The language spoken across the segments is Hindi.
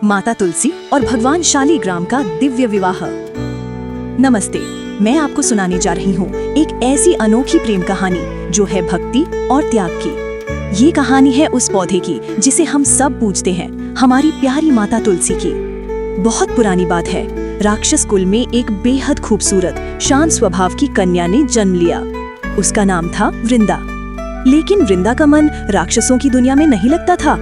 माता तुलसी और भगवान शालीग्राम का दिव्य विवाह। नमस्ते, मैं आपको सुनाने जा रही हूँ एक ऐसी अनोखी प्रेम कहानी जो है भक्ति और त्याग की। ये कहानी है उस पौधे की जिसे हम सब पूजते हैं, हमारी प्यारी माता तुलसी की। बहुत पुरानी बात है, राक्षस कुल में एक बेहद खूबसूरत शांत स्वभाव की कन्या ने जन्म लिया। उसका नाम था वृंदा। लेकिन वृंदा का मन राक्षसों की दुनिया में नहीं लगता था।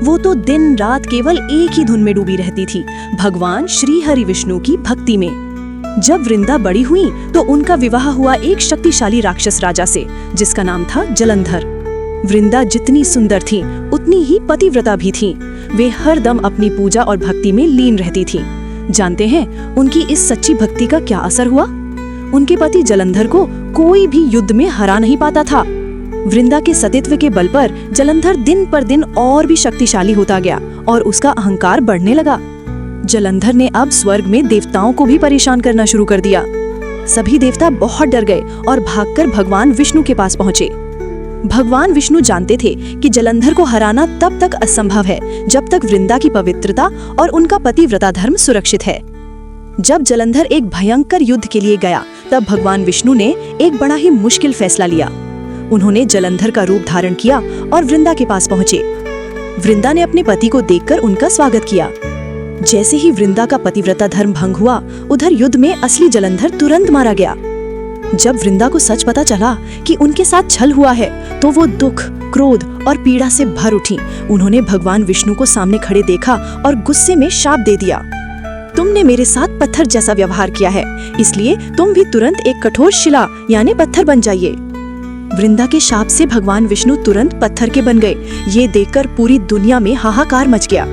वो तो दिन रात केवल एक ही धुन में डूबी रहती थी, भगवान श्री हरि विष्णु की भक्ति में। जब वृंदा बड़ी हुई तो उनका विवाह हुआ एक शक्तिशाली राक्षस राजा से, जिसका नाम था जलंधर। वृंदा जितनी सुंदर थी उतनी ही पतिव्रता भी थी। वे हर दम अपनी पूजा और भक्ति में लीन रहती थी। जानते हैं उनकी इस सच्ची भक्ति का क्या असर हुआ? उनके पति जलंधर को कोई भी युद्ध में हरा नहीं पाता था। वृंदा के सतीत्व के बल पर जलंधर दिन पर दिन और भी शक्तिशाली होता गया और उसका अहंकार बढ़ने लगा। जलंधर ने अब स्वर्ग में देवताओं को भी परेशान करना शुरू कर दिया। सभी देवता बहुत डर गए और भागकर भगवान विष्णु के पास पहुंचे। भगवान विष्णु जानते थे कि जलंधर को हराना तब तक असंभव है जब तक वृंदा की पवित्रता और उनका पतिव्रता धर्म सुरक्षित है। जब जलंधर एक भयंकर युद्ध के लिए गया तब भगवान विष्णु ने एक बड़ा ही मुश्किल फैसला लिया। उन्होंने जलंधर का रूप धारण किया और वृंदा के पास पहुंचे। वृंदा ने अपने पति को देखकर उनका स्वागत किया। जैसे ही वृंदा का पतिव्रता धर्म भंग हुआ, उधर युद्ध में असली जलंधर तुरंत मारा गया। जब वृंदा को सच पता चला कि उनके साथ छल हुआ है तो वो दुख, क्रोध और पीड़ा से भर उठी। उन्होंने भगवान विष्णु को सामने खड़े देखा और गुस्से में शाप दे दिया। तुमने मेरे साथ पत्थर जैसा व्यवहार किया है, इसलिए तुम भी तुरंत एक कठोर शिला यानी पत्थर बन जाइए। वृंदा के शाप से भगवान विष्णु तुरंत पत्थर के बन गए। ये देखकर पूरी दुनिया में हाहाकार मच गया।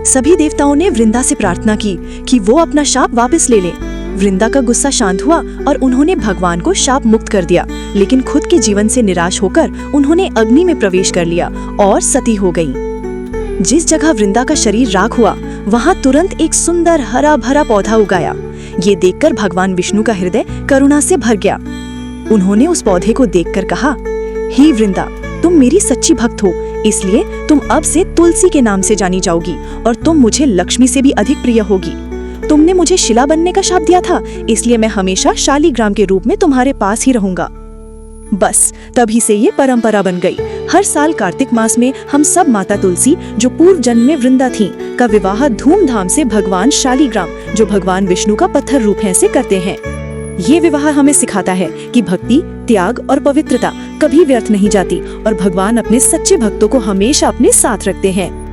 सभी देवताओं ने वृंदा से प्रार्थना की कि वो अपना शाप वापस ले लें। वृंदा का गुस्सा शांत हुआ और उन्होंने भगवान को शाप मुक्त कर दिया, लेकिन खुद के जीवन से निराश होकर उन्होंने अग्नि में प्रवेश कर लिया और सती हो गईं। जिस जगह वृंदा का शरीर राख हुआ, वहाँ तुरंत एक सुंदर हरा भरा पौधा उगाया। ये देखकर भगवान विष्णु का हृदय करुणा से भर गया। उन्होंने उस पौधे को देखकर कहा, हे वृंदा, तुम मेरी सच्ची भक्त हो, इसलिए तुम अब से तुलसी के नाम से जानी जाओगी और तुम मुझे लक्ष्मी से भी अधिक प्रिय होगी। तुमने मुझे शिला बनने का शाप दिया था, इसलिए मैं हमेशा शालीग्राम के रूप में तुम्हारे पास ही रहूंगा। बस तभी से ये परंपरा बन गई। हर साल कार्तिक मास में हम सब माता तुलसी, जो पूर्व जन्म में वृंदा थी, का विवाह धूमधाम से भगवान शालीग्राम, जो भगवान विष्णु का पत्थर रूप है, से करते हैं। ये विवाह हमें सिखाता है कि भक्ति, त्याग और पवित्रता कभी व्यर्थ नहीं जाती और भगवान अपने सच्चे भक्तों को हमेशा अपने साथ रखते हैं।